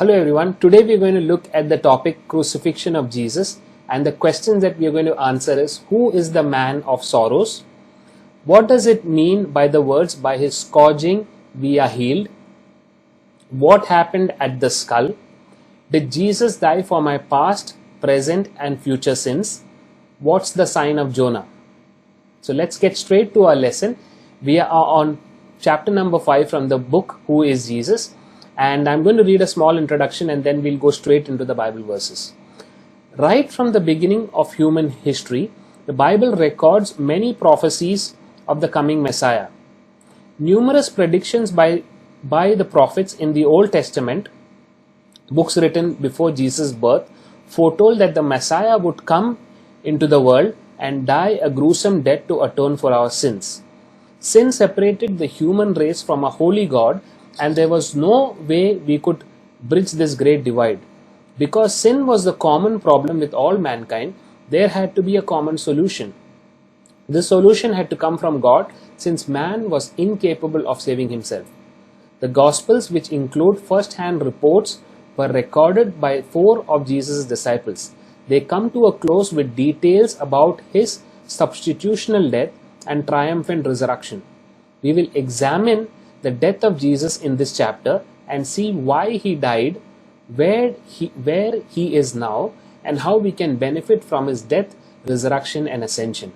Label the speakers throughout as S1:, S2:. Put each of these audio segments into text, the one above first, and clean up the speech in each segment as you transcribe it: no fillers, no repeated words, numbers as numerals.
S1: Hello everyone, today we are going to look at the topic crucifixion of Jesus, and the questions that we are going to answer is: who is the man of sorrows? What does it mean by the words by his scourging we are healed? What happened at the skull? Did Jesus die for my past, present and future sins? What's the sign of Jonah? So let's get straight to our lesson. We are on chapter number 5 from the book Who is Jesus? And I'm going to read a small introduction and then we'll go straight into the Bible verses. Right from the beginning of human history, the Bible records many prophecies of the coming Messiah. Numerous predictions by the prophets in the Old Testament, books written before Jesus' birth, foretold that the Messiah would come into the world and die a gruesome death to atone for our sins. Sin separated the human race from a holy God, and there was no way we could bridge this great divide. Because sin was the common problem with all mankind, there had to be a common solution. This solution had to come from God, since man was incapable of saving himself. The Gospels, which include first-hand reports, were recorded by 4 of Jesus' disciples. They come to a close with details about his substitutional death and triumphant resurrection. We will examine the death of Jesus in this chapter and see why he died, where he is now, and how we can benefit from his death, resurrection and ascension.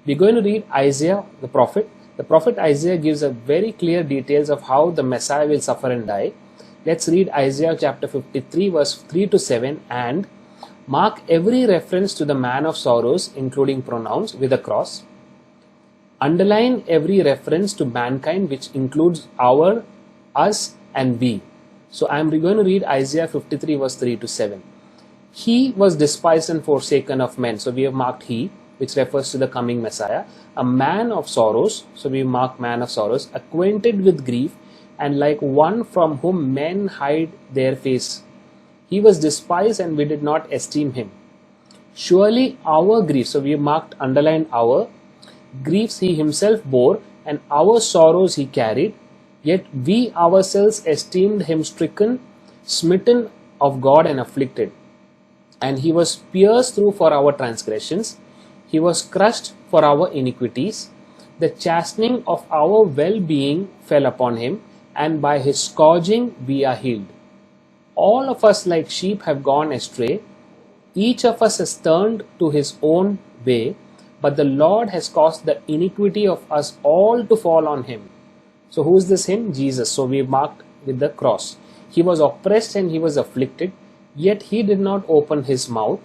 S1: We're going to read Isaiah the prophet. The prophet Isaiah gives a very clear details of how the Messiah will suffer and die. Let's read Isaiah chapter 53 verse 3 to 7 and mark every reference to the man of sorrows, including pronouns, with a cross. Underline every reference to mankind, which includes our, us and we. So I'm going to read Isaiah 53 verse 3 to 7. He was despised and forsaken of men. So we have marked he, which refers to the coming Messiah. A man of sorrows. So we mark man of sorrows. Acquainted with grief, and like one from whom men hide their face. He was despised and we did not esteem him. Surely our grief. So we have marked, underlined our. Griefs he himself bore, and our sorrows he carried, yet we ourselves esteemed him stricken, smitten of God and afflicted. And he was pierced through for our transgressions, he was crushed for our iniquities. The chastening of our well-being fell upon him, and by his scourging we are healed. All of us like sheep have gone astray, each of us has turned to his own way, but the Lord has caused the iniquity of us all to fall on him. So who is this him? Jesus. So we marked with the cross. He was oppressed and he was afflicted, yet he did not open his mouth.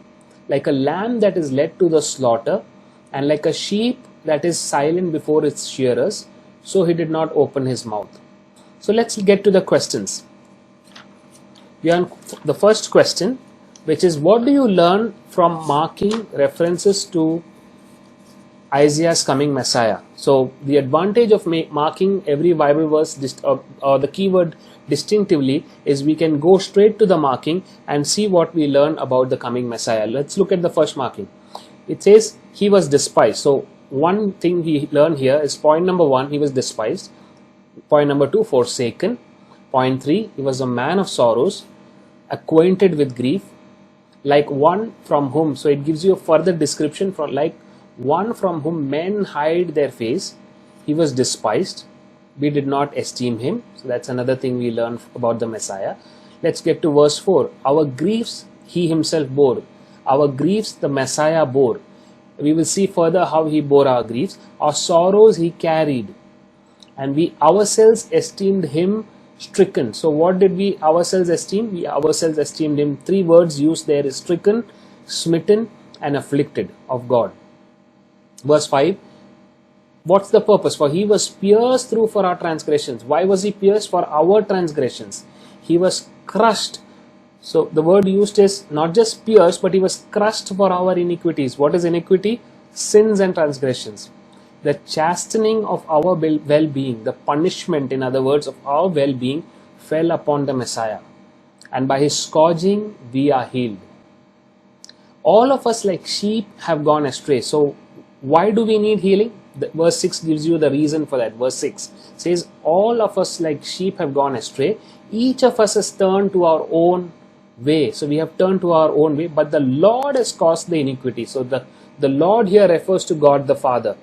S1: Like a lamb that is led to the slaughter, and like a sheep that is silent before its shearers, so he did not open his mouth. So let's get to the questions. We are on the first question, which is: what do you learn from marking references to Isaiah's coming Messiah? So the advantage of marking every Bible verse or the keyword distinctively is we can go straight to the marking and see what we learn about the coming Messiah. Let's look at the first marking. It says he was despised. So one thing we learn here is point number 1, he was despised. Point number 2, forsaken. Point 3, he was a man of sorrows, acquainted with grief, like one from whom. So it gives you a further description for like one from whom men hide their face. He was despised, we did not esteem him. So that's another thing we learn about the Messiah. Let's get to verse 4. Our griefs he himself bore. Our griefs the Messiah bore. We will see further how he bore our griefs. Our sorrows he carried, and we ourselves esteemed him stricken. So what did we ourselves esteem? We ourselves esteemed him. 3 words used there is stricken, smitten and afflicted of God. Verse 5, what's the purpose? For he was pierced through for our transgressions. Why was he pierced? For our transgressions. He was crushed. So the word used is not just pierced, but he was crushed for our iniquities. What is iniquity? Sins and transgressions. The chastening of our well-being, the punishment, in other words, of our well-being fell upon the Messiah. And by his scourging we are healed. All of us like sheep have gone astray. So why do we need healing? verse 6 gives you the reason for that. Verse 6 says, all of us like sheep have gone astray. Each of us has turned to our own way. So we have turned to our own way, but the Lord has caused the iniquity. So the Lord here refers to God the Father.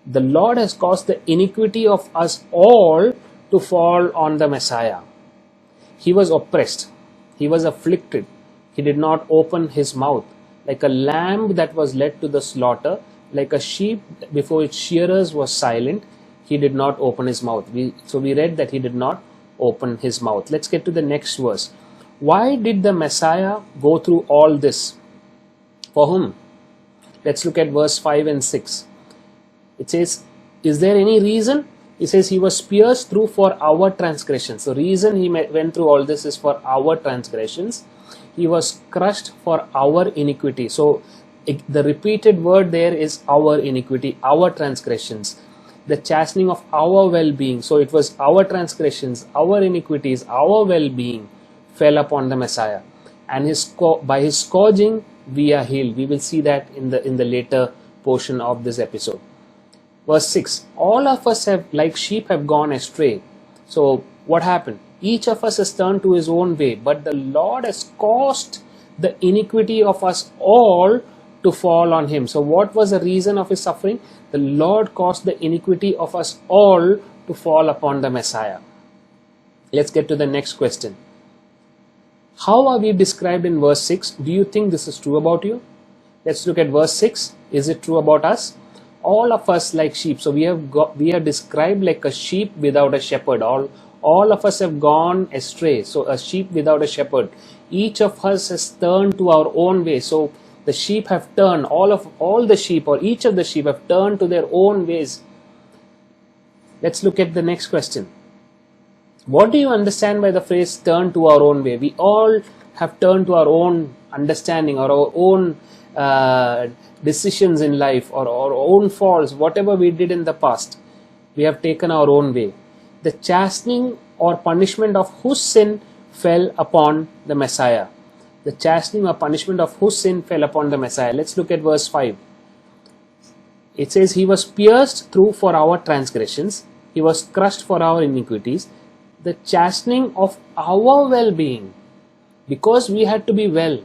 S1: The Lord has caused the iniquity of us all to fall on the Messiah. He was oppressed. He was afflicted. He did not open his mouth. Like a lamb that was led to the slaughter, like a sheep before its shearers was silent, he did not open his mouth. So we read that he did not open his mouth. Let's get to the next verse. Why did the Messiah go through all this? For whom? Let's look at verse 5 and 6. It says, is there any reason? It says he was pierced through for our transgressions. The reason he went through all this is for our transgressions. He was crushed for our iniquity. So the repeated word there is our iniquity, our transgressions, the chastening of our well-being. So it was our transgressions, our iniquities, our well-being fell upon the Messiah, and by his scourging we are healed. We will see that in the later portion of this episode. Verse 6, all of us have like sheep have gone astray. So what happened? Each of us has turned to his own way, but the Lord has caused the iniquity of us all to fall on him. So what was the reason of his suffering? The Lord caused the iniquity of us all to fall upon the Messiah. Let's get to the next question. How are we described in verse 6? Do you think this is true about you? Let's look at verse 6. Is it true about us? All of us like sheep. So we are described like a sheep without a shepherd. All of us have gone astray. So a sheep without a shepherd. Each of us has turned to our own way. So the sheep have turned. All the sheep, or each of the sheep, have turned to their own ways. Let's look at the next question. What do you understand by the phrase turn to our own way? We all have turned to our own understanding or our own decisions in life, or our own faults, whatever we did in the past. We have taken our own way. The chastening or punishment of whose sin fell upon the Messiah. The chastening or punishment of whose sin fell upon the Messiah. Let's look at verse 5. It says, he was pierced through for our transgressions. He was crushed for our iniquities. The chastening of our well-being, because we had to be well,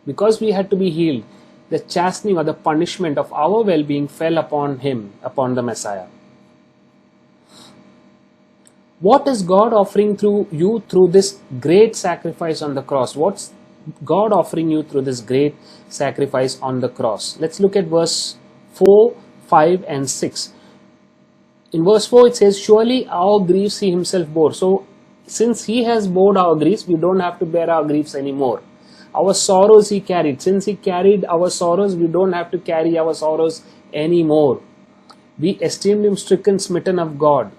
S1: because we had to be healed, the chastening or the punishment of our well-being fell upon him, upon the Messiah. What is God offering through you through this great sacrifice on the cross? What's God offering you through this great sacrifice on the cross? Let's look at verse 4, 5 and 6. In verse 4 it says, surely our griefs he himself bore. So since he has borne our griefs, we don't have to bear our griefs anymore. Our sorrows he carried. Since he carried our sorrows, we don't have to carry our sorrows anymore. We esteemed him stricken, smitten of God.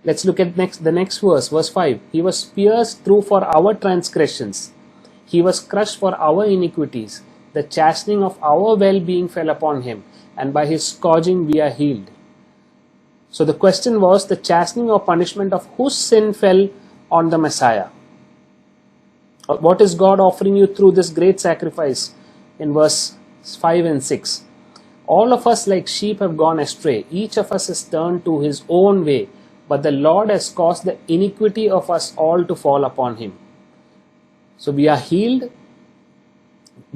S1: Let's look at the next verse, verse 5. He was pierced through for our transgressions. He was crushed for our iniquities. The chastening of our well-being fell upon him, and by his scourging we are healed. So the question was, the chastening or punishment of whose sin fell on the Messiah? What is God offering you through this great sacrifice? In verse 5 and 6. All of us like sheep have gone astray. Each of us has turned to his own way, but the Lord has caused the iniquity of us all to fall upon him. So we are healed.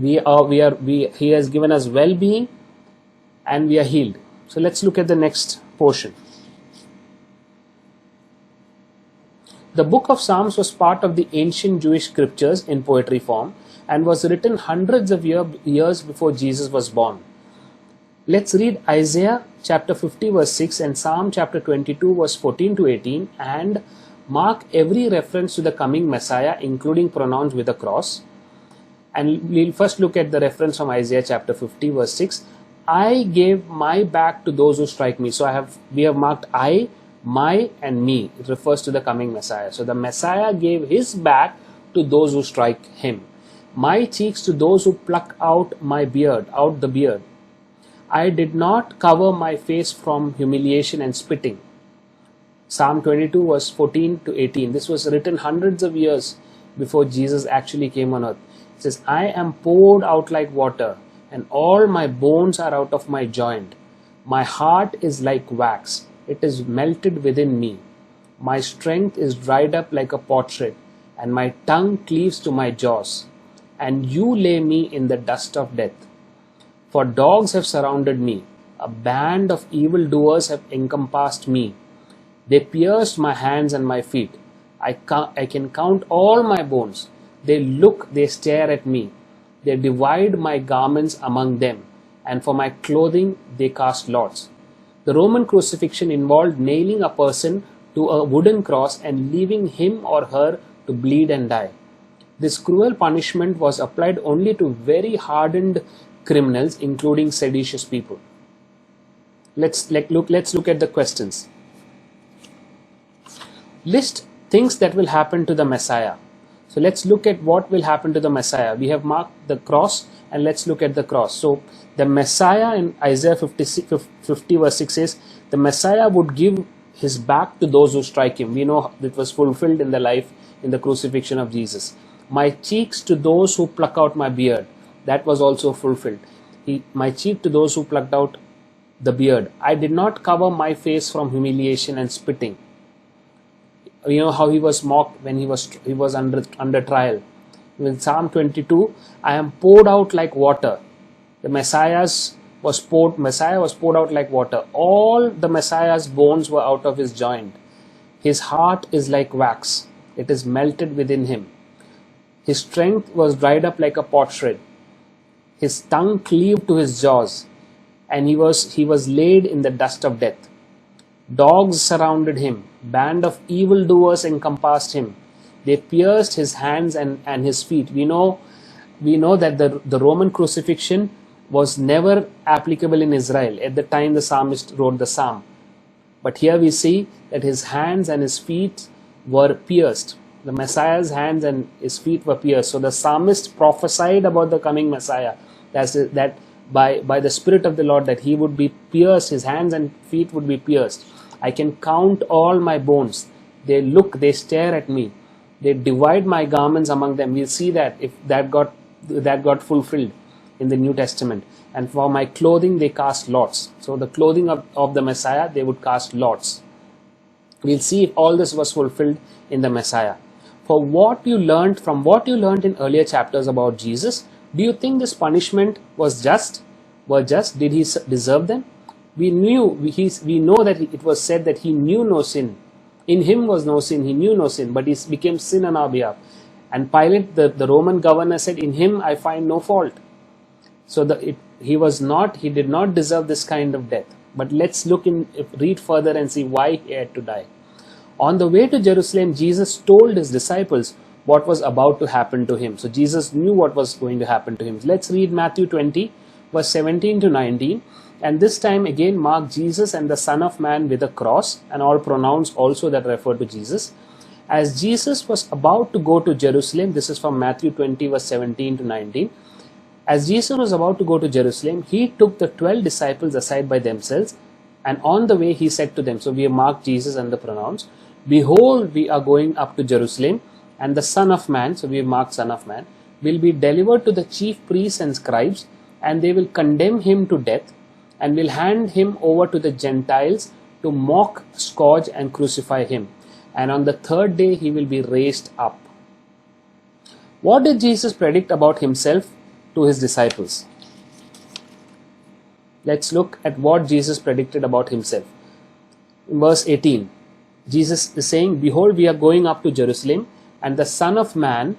S1: He has given us well-being, and we are healed. So let's look at the next portion. The book of Psalms was part of the ancient Jewish scriptures in poetry form and was written hundreds of years before Jesus was born. Let's read Isaiah chapter 50 verse 6 and Psalm chapter 22 verse 14 to 18 and mark every reference to the coming Messiah, including pronouns with a cross. And we'll first look at the reference from Isaiah chapter 50 verse 6. I gave my back to those who strike me. So we have marked I, my and me. It refers to the coming Messiah. So the Messiah gave his back to those who strike him. My cheeks to those who pluck out the beard. I did not cover my face from humiliation and spitting. Psalm 22 verse 14 to 18. This was written hundreds of years before Jesus actually came on earth. It says, I am poured out like water, and all my bones are out of my joint. My heart is like wax, it is melted within me. My strength is dried up like a potsherd, and my tongue cleaves to my jaws. And you lay me in the dust of death. For dogs have surrounded me, a band of evildoers have encompassed me. They pierced my hands and my feet. I can count all my bones. They look, they stare at me. They divide my garments among them, and for my clothing they cast lots. The Roman crucifixion involved nailing a person to a wooden cross and leaving him or her to bleed and die. This cruel punishment was applied only to very hardened criminals, including seditious people. Let's look at the questions. List things that will happen to the Messiah. So let's look at what will happen to the Messiah. We have marked the cross, and let's look at the cross. So the Messiah in Isaiah 50 verse 6 says, the Messiah would give his back to those who strike him. We know it was fulfilled in the life, in the crucifixion of Jesus. My cheeks to those who pluck out my beard. That was also fulfilled. My cheek to those who plucked out the beard. I did not cover my face from humiliation and spitting. You know how he was mocked when he was under trial. In Psalm 22, I am poured out like water. The Messiah was poured out like water. All the Messiah's bones were out of his joint. His heart is like wax. It is melted within him. His strength was dried up like a potsherd. His tongue cleaved to his jaws, and he was laid in the dust of death. Dogs surrounded him. Band of evildoers encompassed him. They pierced his hands and his feet. We know that the Roman crucifixion was never applicable in Israel at the time the psalmist wrote the psalm. But here we see that his hands and his feet were pierced. The Messiah's hands and his feet were pierced. So the psalmist prophesied about the coming Messiah, that by the Spirit of the Lord, that he would be pierced, his hands and feet would be pierced. I can count all my bones. They look, they stare at me. They divide my garments among them. We'll see that if that got fulfilled in the New Testament. And for my clothing they cast lots. So the clothing of the Messiah, they would cast lots. We'll see if all this was fulfilled in the Messiah. From what you learned in earlier chapters about Jesus, do you think this punishment was just? Did he deserve them? We know that it was said that he knew no sin. In him was no sin, he knew no sin, but he became sin on our behalf. And Pilate, the Roman governor, said, in him I find no fault. So he did not deserve this kind of death. But let's read further and see why he had to die. On the way to Jerusalem, Jesus told his disciples what was about to happen to him. So Jesus knew what was going to happen to him. Let's read Matthew 20, verse 17 to 19. And this time again mark Jesus and the Son of Man with a cross, and all pronouns also that refer to Jesus. As Jesus was about to go to Jerusalem, this is from Matthew 20, verse 17 to 19. As Jesus was about to go to Jerusalem, he took the 12 disciples aside by themselves, and on the way he said to them, so we have marked Jesus and the pronouns, behold, we are going up to Jerusalem, and the Son of Man, so we have marked Son of Man, will be delivered to the chief priests and scribes, and they will condemn him to death, and will hand him over to the Gentiles to mock, scourge, and crucify him. And on the third day he will be raised up. What did Jesus predict about himself to his disciples? Let's look at what Jesus predicted about himself. In verse 18, Jesus is saying, behold, we are going up to Jerusalem, and the Son of Man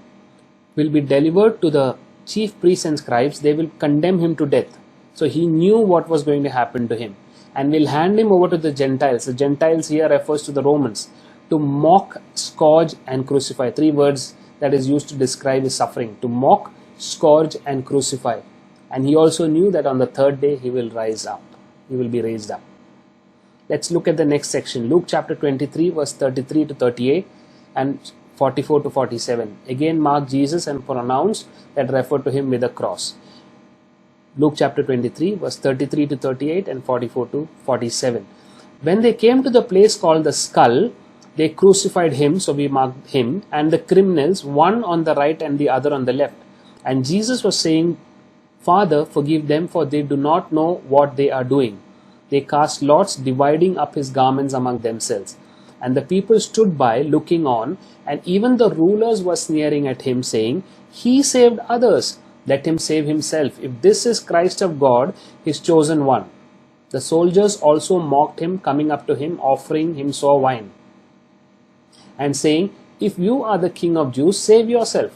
S1: will be delivered to the chief priests and scribes. They will condemn him to death. So he knew what was going to happen to him, and will hand him over to the Gentiles. The Gentiles here refers to the Romans, to mock, scourge, and crucify. 3 words that is used to describe his suffering: to mock, scourge, and crucify. And he also knew that on the third day he will rise up. He will be raised up. Let's look at the next section. Luke chapter 23, verse 33 to 38 and 44 to 47. Again mark Jesus and pronouns that refer to him with a cross. Luke chapter 23, verse 33 to 38 and 44 to 47. When they came to the place called the Skull, they crucified him, so we marked him, and the criminals, one on the right and the other on the left. And Jesus was saying, Father, forgive them, for they do not know what they are doing. they cast lots, dividing up his garments among themselves. And the people stood by, looking on, and even the rulers were sneering at him, saying, He saved others, let him save himself. If this is Christ of God, his chosen one. The soldiers also mocked him, coming up to him, offering him sour wine, and saying, If you are the King of Jews, save yourself.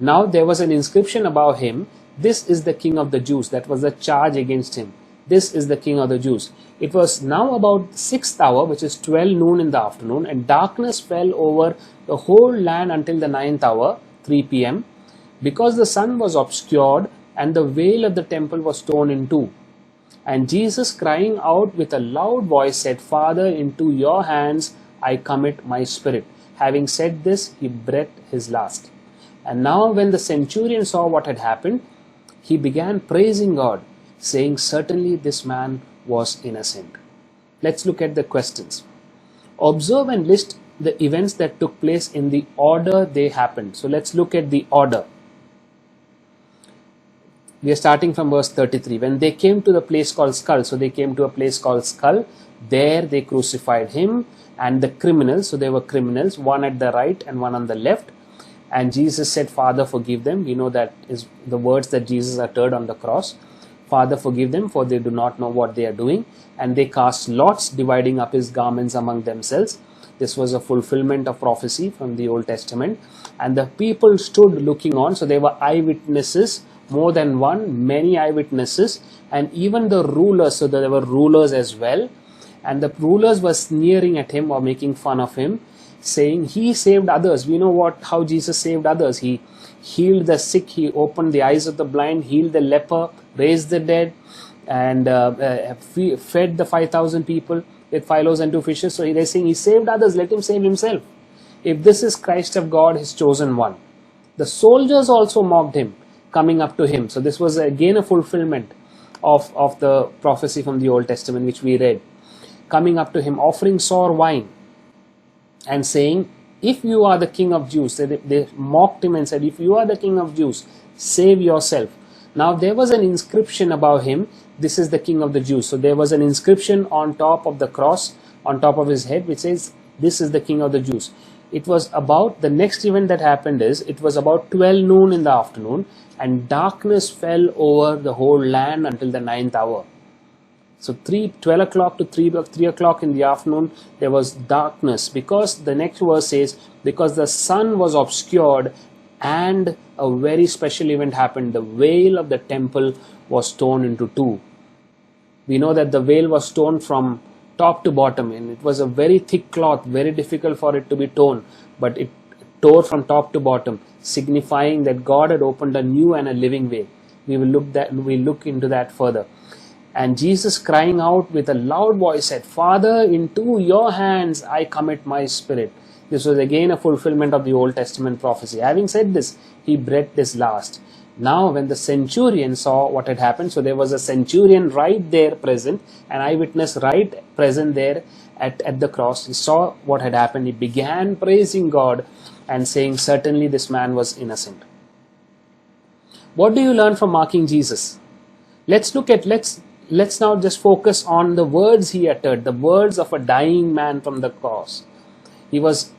S1: Now there was an inscription above him, This is the King of the Jews. That was the charge against him. This is the King of the Jews. It was now about the 6th hour, which is 12 noon in the afternoon, and darkness fell over the whole land until the 9th hour, 3 p.m., because the sun was obscured and the veil of the temple was torn in two. And Jesus, crying out with a loud voice, said, Father, into your hands I commit my spirit. Having said this, he breathed his last. And now when the centurion saw what had happened, he began praising God, saying, Certainly this man was innocent. Let's look at the questions. Observe and list the events that took place in the order they happened. So let's look at the order. We are starting from verse 33. When they came to the place called Skull, so they came to a place called Skull, there they crucified him and the criminals. So there were criminals, one at the right and one on the left. And Jesus said, Father, forgive them. We know that is the words that Jesus uttered on the cross. Father, forgive them, for they do not know what they are doing. And they cast lots, dividing up his garments among themselves. This was a fulfillment of prophecy from the Old Testament. And the people stood looking on. So there were eyewitnesses, more than one, many eyewitnesses, and even the rulers. So there were rulers as well. And the rulers were sneering at him or making fun of him, saying, He saved others. We know how Jesus saved others. He healed the sick, he opened the eyes of the blind, healed the leper, raised the dead, and fed the 5,000 people with 5 loaves and 2 fishes. So they're saying, He saved others, let him save himself. If this is Christ of God, his chosen one. The soldiers also mocked him, coming up to him. So this was again a fulfillment of the prophecy from the Old Testament, which we read. Coming up to him, offering sour wine, and saying, If you are the King of Jews. They mocked him and said, If you are the King of Jews, save yourself. Now there was an inscription above him, This is the King of the Jews. So there was an inscription on top of the cross, on top of his head, which says, This is the King of the Jews. It was about, the next event that happened is, it was about 12 noon in the afternoon, and darkness fell over the whole land until the 9th hour. So 12 o'clock to 3 o'clock in the afternoon, there was darkness, because the next verse says, because the sun was obscured and a very special event happened. The veil of the temple was torn into two. We know that the veil was torn from top to bottom, and it was a very thick cloth, very difficult for it to be torn, but it tore from top to bottom, signifying that God had opened a new and a living way. We will look into that further. And Jesus, crying out with a loud voice, said, Father, into your hands I commit my spirit. This was again a fulfillment of the Old Testament prophecy. Having said this, he breathed his last. Now when the centurion saw what had happened, so there was a centurion right there present, an eyewitness right present there at the cross. He saw what had happened. He began praising God and saying, Certainly this man was innocent. What do you learn from marking Jesus? Let's now just focus on the words he uttered, the words of a dying man from the cross. He was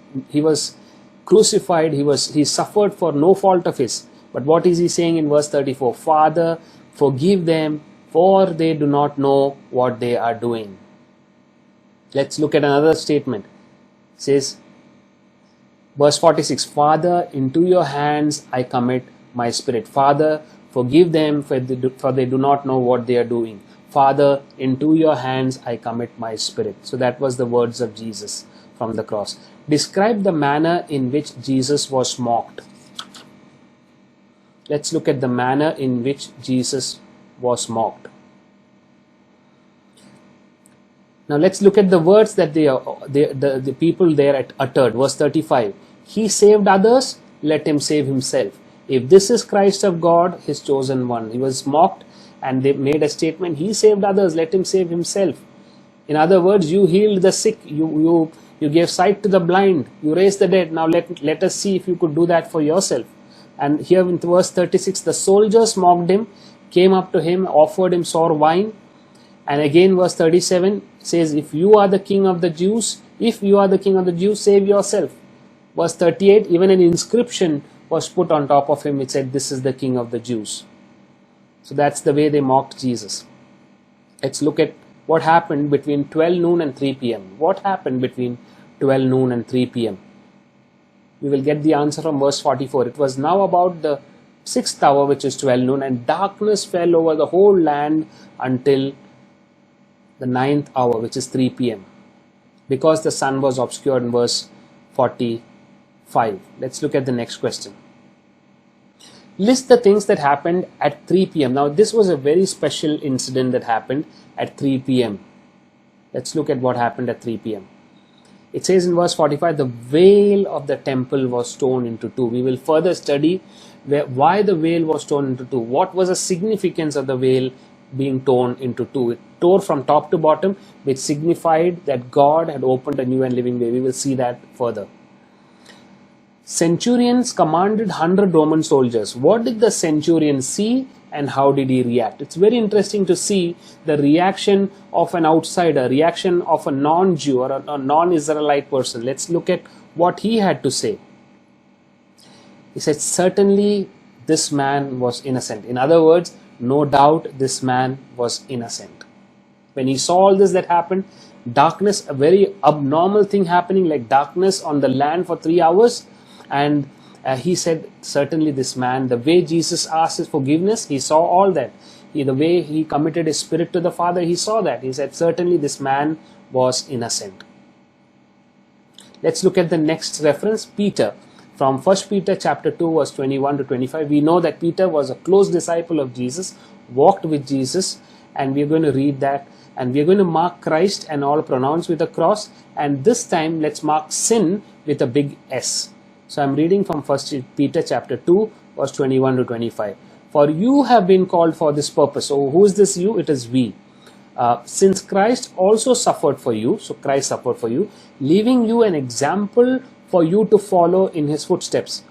S1: crucified, he suffered for no fault of his. But what is he saying in verse 34? Father, forgive them, for they do not know what they are doing. Let's look at another statement. It says, verse 46, Father, into your hands I commit my spirit. Father, forgive them, for they do not know what they are doing. Father, into your hands I commit my spirit. So that was the words of Jesus from the cross. Describe the manner in which Jesus was mocked. Let's look at the manner in which Jesus was mocked. Now let's look at the words that the people there uttered. Verse 35. He saved others, let him save himself. If this is Christ of God, his chosen one. He was mocked, and they made a statement, he saved others, let him save himself. In other words, you healed the sick, you gave sight to the blind, you raised the dead. Now let us see if you could do that for yourself. And here in verse 36, the soldiers mocked him, came up to him, offered him sour wine, And again verse 37 says, if you are the king of the Jews, save yourself. Verse 38, even an inscription was put on top of him which said, this is the king of the Jews. So that's the way they mocked Jesus. Let's look at what happened between 12 noon and 3 p.m. What happened between 12 noon and 3 p.m.? We will get the answer from verse 44. It was now about the 6th hour, which is 12 noon, and darkness fell over the whole land until the 9th hour, which is 3 p.m. because the sun was obscured in verse 45. Let's look at the next question. List the things that happened at 3 p.m. Now, this was a very special incident that happened at 3 p.m. Let's look at what happened at 3 p.m. It says in verse 45, the veil of the temple was torn into two. We will further study why the veil was torn into two. What was the significance of the veil being torn into two? It tore from top to bottom, which signified that God had opened a new and living way. We will see that further. Centurions commanded 100 Roman soldiers. What did the centurion see and how did he react? It's very interesting to see the reaction of an outsider, reaction of a non-Jew or a non-Israelite person. Let's look at what he had to say. He said, certainly this man was innocent. In other words, no doubt this man was innocent. When he saw all this that happened, darkness, a very abnormal thing happening, like darkness on the land for 3 hours, and he said, certainly this man, the way Jesus asked his forgiveness, he saw all that. The way he committed his spirit to the Father, he saw that. He said, certainly this man was innocent. Let's look at the next reference, Peter. From 1 Peter chapter 2 verse 21 to 25, we know that Peter was a close disciple of Jesus, walked with Jesus, and we're going to read that. And we're going to mark Christ and all pronouns with a cross. And this time, let's mark sin with a big S. So I'm reading from 1 Peter chapter 2 verse 21 to 25. For you have been called for this purpose. So who is this you? It is we. Since Christ also suffered for you, so Christ suffered for you, leaving you an example for you to follow in his footsteps.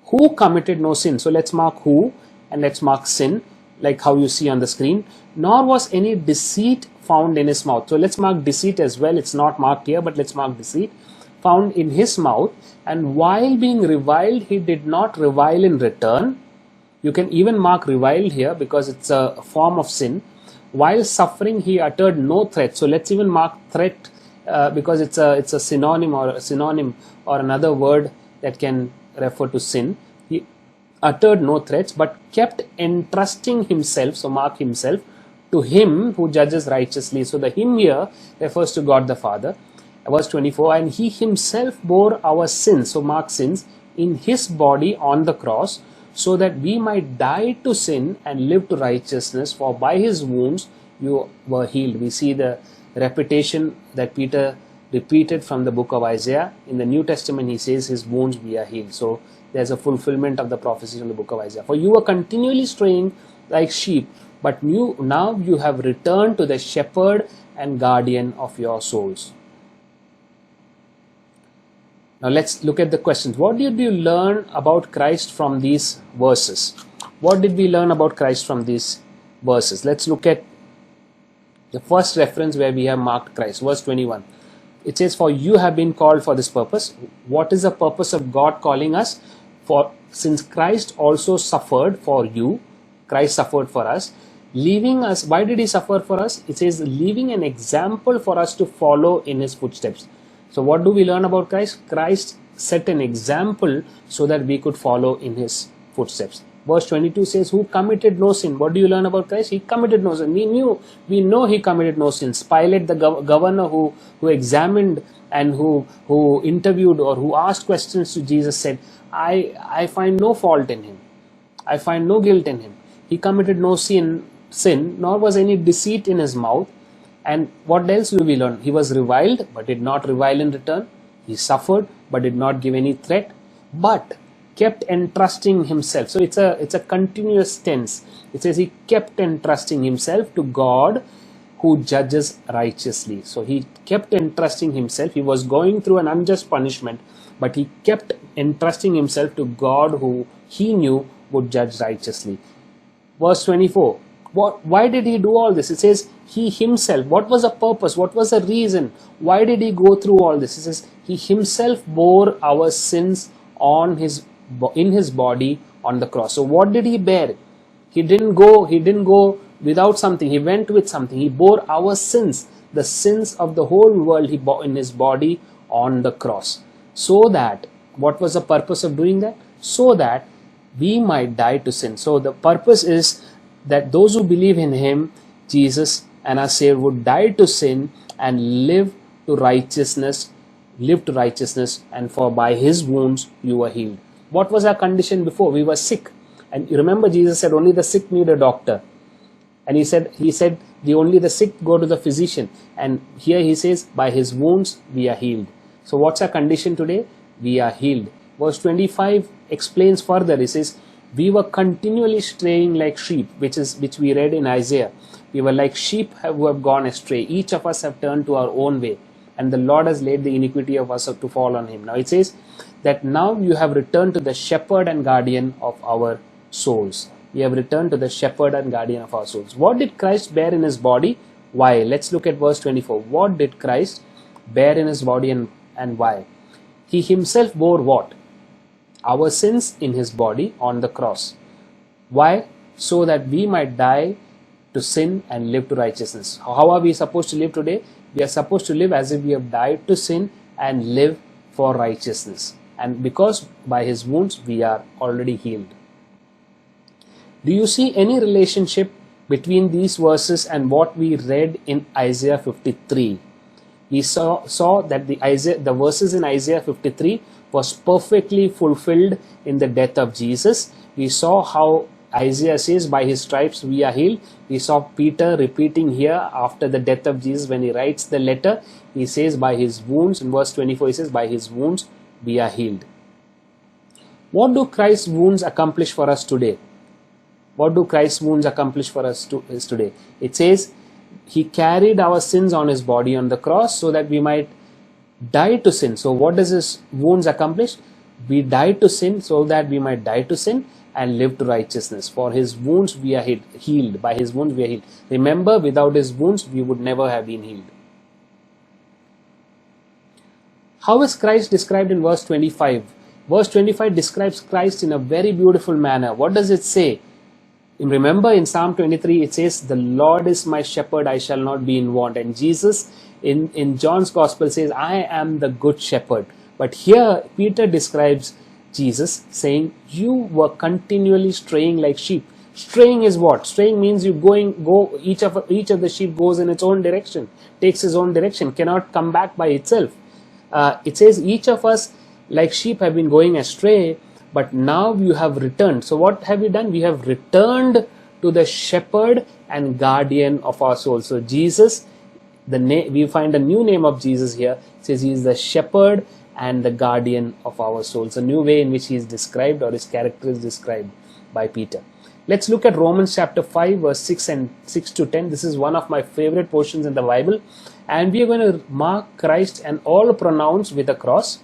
S1: Who committed no sin? So let's mark who and let's mark sin, like how you see on the screen. Nor was any deceit found in his mouth. So let's mark deceit as well. It's not marked here, but let's mark deceit. Found in his mouth, and while being reviled, he did not revile in return. You can even mark reviled here because it's a form of sin. While suffering, he uttered no threat. So let's even mark threat because it's a synonym or another word that can refer to sin. He uttered no threats, but kept entrusting himself. So mark himself to him who judges righteously. So the him here refers to God the Father. Verse 24, and he himself bore our sins, so mark sins, in his body on the cross, so that we might die to sin and live to righteousness, for by his wounds you were healed. We see the repetition that Peter repeated from the book of Isaiah. In the New Testament, he says his wounds we are healed. So there's a fulfillment of the prophecies in the book of Isaiah. For you were continually straying like sheep, but now you have returned to the shepherd and guardian of your souls. Now let's look at the questions. What did you learn about Christ from these verses? What did we learn about Christ from these verses? Let's look at the first reference where we have marked Christ. Verse 21. It says, for you have been called for this purpose. What is the purpose of God calling us? For since Christ also suffered for you, Christ suffered for us, leaving us. Why did he suffer for us? It says, leaving an example for us to follow in his footsteps. So what do we learn about Christ? Christ set an example so that we could follow in his footsteps. Verse 22 says, who committed no sin? What do you learn about Christ? He committed no sin. We know he committed no sins. Pilate, the governor who examined and who interviewed or who asked questions to Jesus, said, I find no fault in him. I find no guilt in him. He committed no sin, nor was any deceit in his mouth. And what else do we learn? He was reviled, but did not revile in return. He suffered, but did not give any threat, but kept entrusting himself. So it's a continuous tense. It says he kept entrusting himself to God who judges righteously. So he kept entrusting himself. He was going through an unjust punishment, but he kept entrusting himself to God who he knew would judge righteously. Verse 24. Why did he do all this? It says he himself, what was the purpose? What was the reason? Why did he go through all this? He says, he himself bore our sins in his body on the cross. So what did he bear? He didn't go without something. He went with something. He bore our sins, the sins of the whole world he bore in his body on the cross. So that, what was the purpose of doing that? So that we might die to sin. So the purpose is that those who believe in him, Jesus and our Savior, would die to sin and live to righteousness, and for by his wounds you were healed. What was our condition before? We were sick. And you remember Jesus said only the sick need a doctor. And he said only the sick go to the physician. And here he says, by his wounds we are healed. So what's our condition today? We are healed. Verse 25 explains further. He says, we were continually straying like sheep, which we read in Isaiah. We were like sheep who have gone astray. Each of us have turned to our own way, and the Lord has laid the iniquity of us to fall on him. Now it says that now you have returned to the shepherd and guardian of our souls. We have returned to the shepherd and guardian of our souls. What did Christ bear in his body? Why? Let's look at verse 24. What did Christ bear in his body and why? He himself bore what? Our sins in his body on the cross. Why? So that we might die to sin and live to righteousness. How are we supposed to live today? We are supposed to live as if we have died to sin and live for righteousness. And because by his wounds we are already healed. Do you see any relationship between these verses and what we read in Isaiah 53? We saw that the verses in Isaiah 53 was perfectly fulfilled in the death of Jesus. We saw how Isaiah says, by his stripes we are healed. We saw Peter repeating here after the death of Jesus when he writes the letter. He says, by his wounds, in verse 24 he says, by his wounds we are healed. What do Christ's wounds accomplish for us today? What do Christ's wounds accomplish for us today? It says, he carried our sins on his body on the cross so that we might die to sin. So what does his wounds accomplish? We died to sin so that we might die to sin and live to righteousness. For his wounds we are healed. By his wounds we are healed. Remember, without his wounds we would never have been healed. How is Christ described in verse 25? Verse 25 describes Christ in a very beautiful manner. What does it say? Remember, in Psalm 23 it says, the Lord is my shepherd, I shall not be in want. And Jesus in John's Gospel says, I am the good shepherd. But here Peter describes Jesus saying, you were continually straying like sheep. Straying is what? Straying means each of the sheep goes in its own direction, takes its own direction, cannot come back by itself. It says each of us like sheep have been going astray, but now you have returned. So what have we done? We have returned to the shepherd and guardian of our souls. So Jesus, we find a new name of Jesus here. It says he is the shepherd and the guardian of our souls. A new way in which he is described, or his character is described by Peter. Let's look at Romans chapter 5 verse 6 to 10. This is one of my favorite portions in the Bible. And we are going to mark Christ and all pronouns with a cross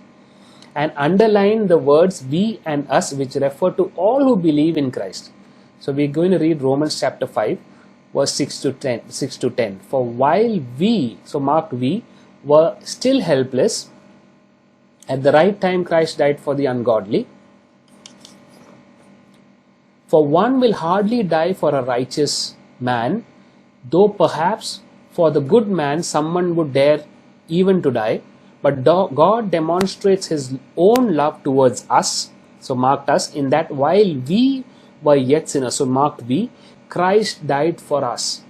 S1: and underline the words we and us, which refer to all who believe in Christ. So we're going to read Romans chapter 5 verse 6 to 10. For while we, so marked we, were still helpless, at the right time Christ died for the ungodly. For one will hardly die for a righteous man, though perhaps for the good man someone would dare even to die. But God demonstrates his own love towards us, so marked us, in that while we were yet sinners, so marked we, Christ died for us.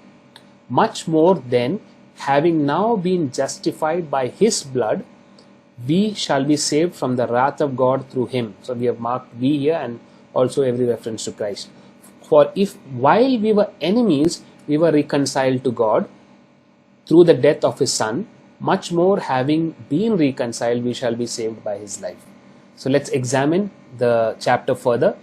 S1: Much more then, having now been justified by his blood, we shall be saved from the wrath of God through him. So we have marked we here and also every reference to Christ. For if while we were enemies, we were reconciled to God through the death of his Son, much more having been reconciled, we shall be saved by his life. So let's examine the chapter further.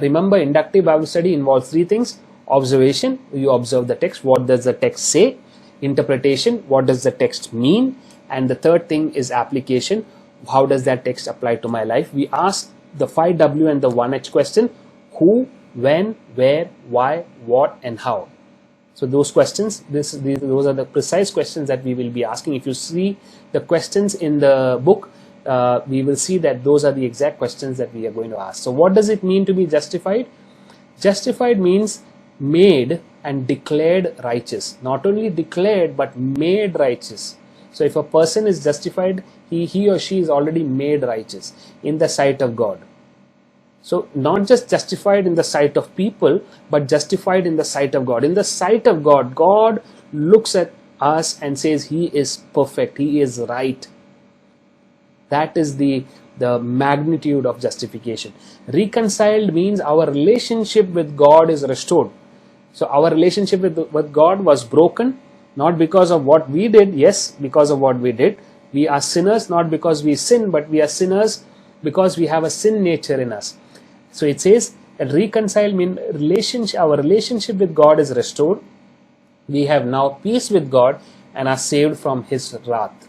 S1: Remember, inductive Bible study involves three things. Observation, you observe the text. What does the text say? Interpretation, what does the text mean? And the third thing is application. How does that text apply to my life? We ask the 5W and the 1H question. Who, when, where, why, what, and how. So those questions, those are the precise questions that we will be asking. If you see the questions in the book, we will see that those are the exact questions that we are going to ask. So what does it mean to be justified? Justified means made and declared righteous. Not only declared, but made righteous. So if a person is justified, he or she is already made righteous in the sight of God. So not just justified in the sight of people, but justified in the sight of God. In the sight of God, God looks at us and says He is perfect, He is right. That is the magnitude of justification. Reconciled means our relationship with God is restored. So our relationship with God was broken, not because of what we did, yes, because of what we did. We are sinners not because we sin, but we are sinners because we have a sin nature in us. So it says that reconciled means our relationship with God is restored. We have now peace with God and are saved from His wrath.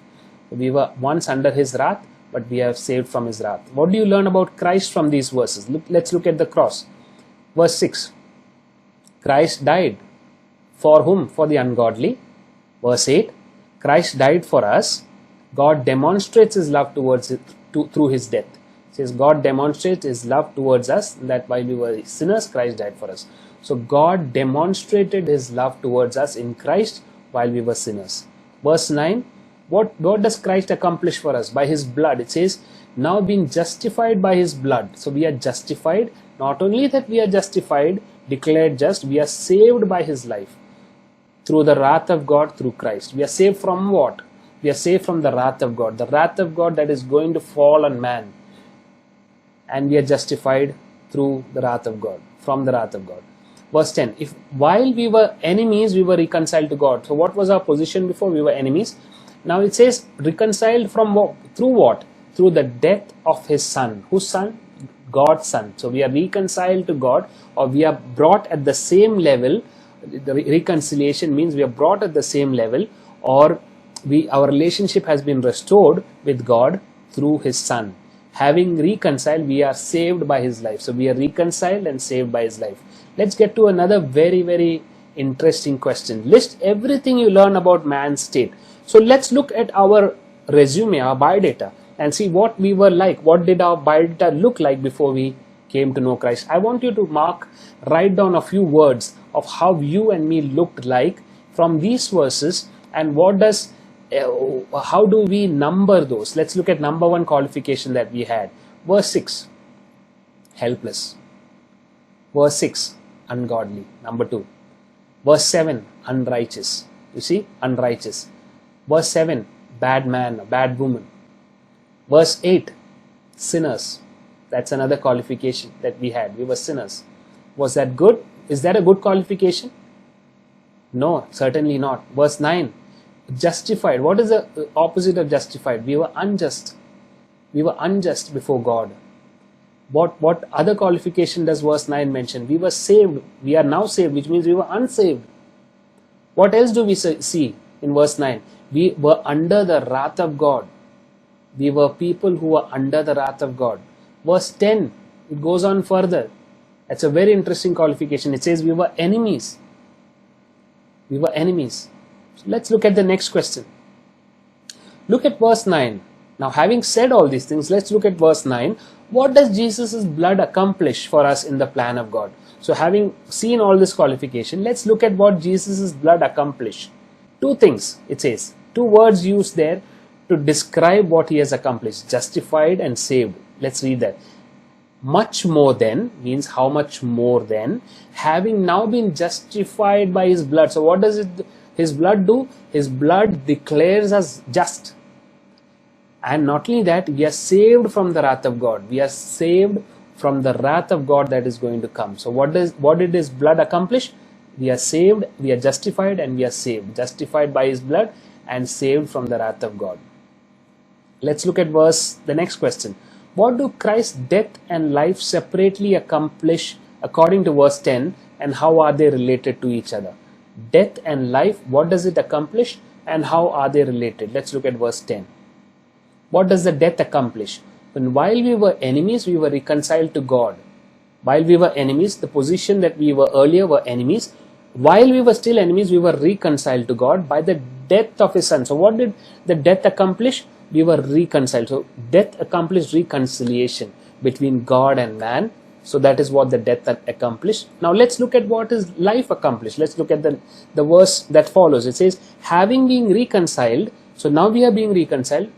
S1: We were once under His wrath, but we are saved from His wrath. What do you learn about Christ from these verses? Let's look at the cross. Verse 6. Christ died. For whom? For the ungodly. Verse 8. Christ died for us. God demonstrates His love towards it through His death. It says God demonstrates His love towards us, that while we were sinners, Christ died for us. So God demonstrated His love towards us in Christ while we were sinners. Verse 9. What does Christ accomplish for us? By His blood. It says, now being justified by His blood. So we are justified. Not only that we are justified, declared just, we are saved by His life. Through the wrath of God, through Christ. We are saved from what? We are saved from the wrath of God. The wrath of God that is going to fall on man. And we are justified through the wrath of God. From the wrath of God. Verse 10. If while we were enemies, we were reconciled to God. So what was our position before? We were enemies. Now it says reconciled from what? Through what? Through the death of His Son. Whose Son? God's Son. So we are reconciled to God, or we are brought at the same level. The reconciliation means we are brought at the same level, or our relationship has been restored with God through His Son. Having reconciled, we are saved by His life. So we are reconciled and saved by His life. Let's get to another very, very interesting question. List everything you learn about man's state. So let's look at our resume, our biodata, and see what we were like. What did our biodata look like before we came to know Christ? I want you to write down a few words of how you and me looked like from these verses, and how do we number those? Let's look at number one qualification that we had. Verse 6, helpless. Verse 6, ungodly. Number 2. Verse 7, unrighteous. You see, unrighteous. Verse 7, bad man, bad woman. Verse 8, sinners. That's another qualification that we had. We were sinners. Was that good? Is that a good qualification? No, certainly not. Verse 9, justified. What is the opposite of justified? We were unjust. We were unjust before God. What other qualification does verse 9 mention? We were saved. We are now saved, which means we were unsaved. What else do we see in verse 9? We were under the wrath of God. We were people who were under the wrath of God. Verse 10, it goes on further. That's a very interesting qualification. It says we were enemies. We were enemies. So let's look at the next question. Look at verse 9. Now, having said all these things, let's look at verse 9. What does Jesus' blood accomplish for us in the plan of God? So having seen all this qualification, let's look at what Jesus' blood accomplished. Two things, it says. Two words used there to describe what He has accomplished. Justified and saved. Let's read that. Much more than means how much more than, having now been justified by His blood. So what does His blood do? His blood declares us just. And not only that, we are saved from the wrath of God. We are saved from the wrath of God that is going to come. So what did His blood accomplish? We are saved, we are justified, and we are saved. Justified by His blood and saved from the wrath of God. Let's look at the next question. What do Christ's death and life separately accomplish according to verse 10, and how are they related to each other? Death and life, what does it accomplish and how are they related? Let's look at verse 10. What does the death accomplish? When while we were enemies, we were reconciled to God. While we were enemies, the position that we were earlier were enemies, while we were still enemies, we were reconciled to God by the death of His Son. So what did the death accomplish? We were reconciled. So death accomplished reconciliation between God and man. So that is what the death accomplished. Now let's look at what is life accomplished. Let's look at the verse that follows. It says, having been reconciled, so now we are being reconciled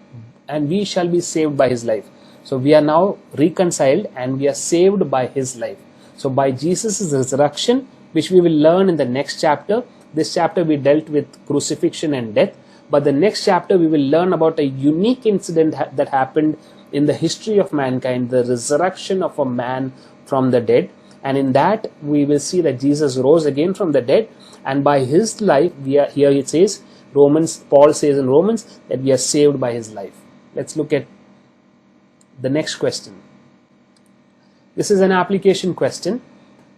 S1: and we shall be saved by His life. So we are now reconciled and we are saved by His life. So by Jesus' resurrection, which we will learn in the next chapter. This chapter we dealt with crucifixion and death. But the next chapter we will learn about a unique incident that happened in the history of mankind, the resurrection of a man from the dead. And in that we will see that Jesus rose again from the dead, and by His life, here it says, Paul says in Romans that we are saved by His life. Let's look at the next question. This is an application question.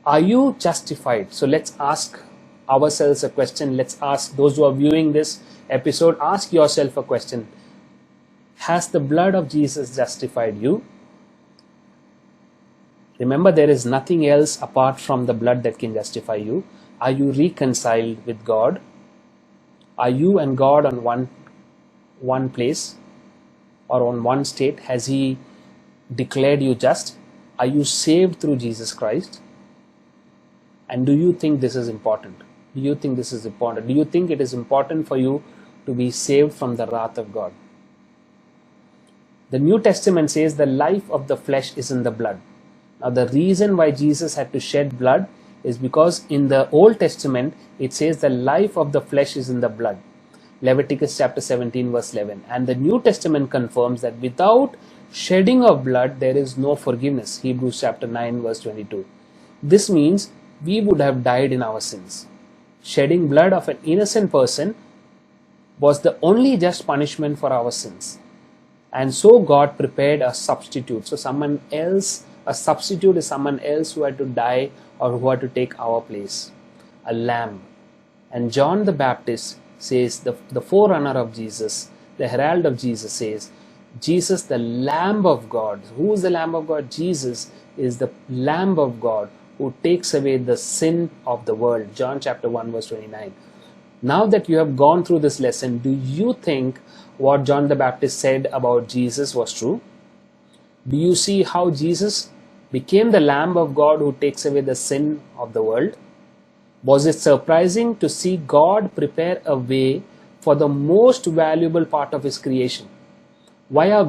S1: Are you justified? So let's ask ourselves a question. Let's ask those who are viewing this episode, ask yourself a question. Has the blood of Jesus justified you? Remember, there is nothing else apart from the blood that can justify you. Are you reconciled with God? Are you and God on one place or on one state? Has He declared you just? Are you saved through Jesus Christ? And do you think this is important? Do you think this is important? Do you think it is important for you to be saved from the wrath of God? The New Testament says the life of the flesh is in the blood. Now the reason why Jesus had to shed blood is because in the Old Testament it says the life of the flesh is in the blood. Leviticus chapter 17 verse 11. And the New Testament confirms that without shedding of blood there is no forgiveness. Hebrews chapter 9 verse 22. This means we would have died in our sins. Shedding blood of an innocent person was the only just punishment for our sins. And so God prepared a substitute. So a substitute is someone else who had to die or who had to take our place. A lamb. And John the Baptist says, the forerunner of Jesus, the herald of Jesus says, Jesus, the Lamb of God. Who is the Lamb of God? Jesus is the Lamb of God who takes away the sin of the world. John chapter 1 verse 29. Now that you have gone through this lesson, do you think what John the Baptist said about Jesus was true? Do you see how Jesus became the Lamb of God who takes away the sin of the world? Was it surprising to see God prepare a way for the most valuable part of His creation? Why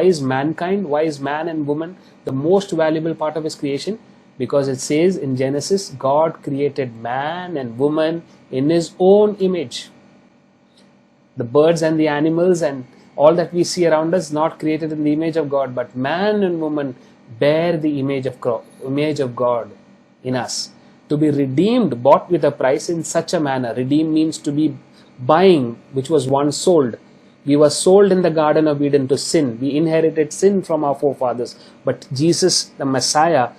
S1: is mankind, why is man and woman the most valuable part of His creation? Because it says in Genesis, God created man and woman in His own image. The birds and the animals and all that we see around us not created in the image of God, but man and woman bear the image of God in us. To be redeemed, bought with a price in such a manner. Redeem means to be buying, which was once sold. We were sold in the Garden of Eden to sin. We inherited sin from our forefathers. But Jesus, the Messiah,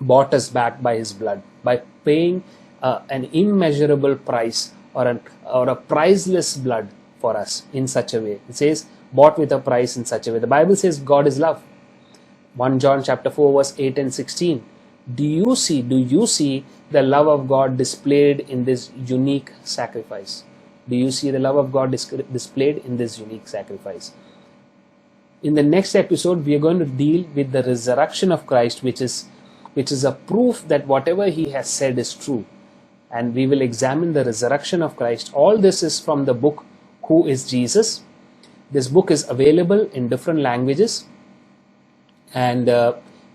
S1: bought us back by His blood, by paying an immeasurable price or a priceless blood for us in such a way. It says, bought with a price in such a way. The Bible says God is love. 1 John chapter 4 verse 8 and 16. Do you see the love of God displayed in this unique sacrifice? Do you see the love of God displayed in this unique sacrifice? In the next episode, we are going to deal with the resurrection of Christ, which is a proof that whatever He has said is true. And we will examine the resurrection of Christ. All this is from the book, Who is Jesus? This book is available in different languages. And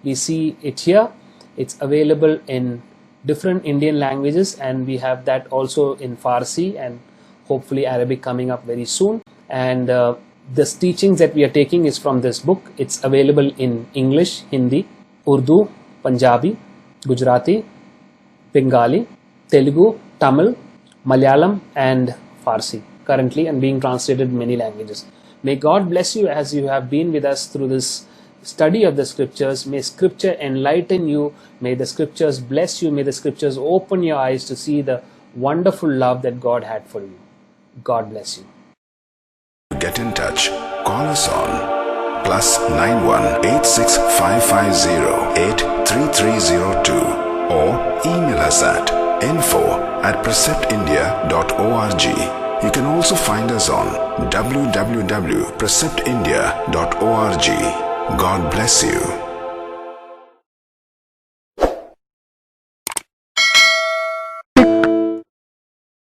S1: we see it here. It's available in different Indian languages, and we have that also in Farsi and hopefully Arabic coming up very soon. And the teachings that we are taking is from this book. It's available in English, Hindi, Urdu, Punjabi, Gujarati, Bengali, Telugu, Tamil, Malayalam and Farsi currently, and being translated in many languages. May God bless you as you have been with us through this study of the scriptures. May scripture enlighten you. May the scriptures bless you. May the scriptures open your eyes to see the wonderful love that God had for you. God bless you.
S2: To get in touch, call us on +91 86550 83302 or email us at info@preceptindia.org. You can also find us on www.preceptindia.org. God bless you.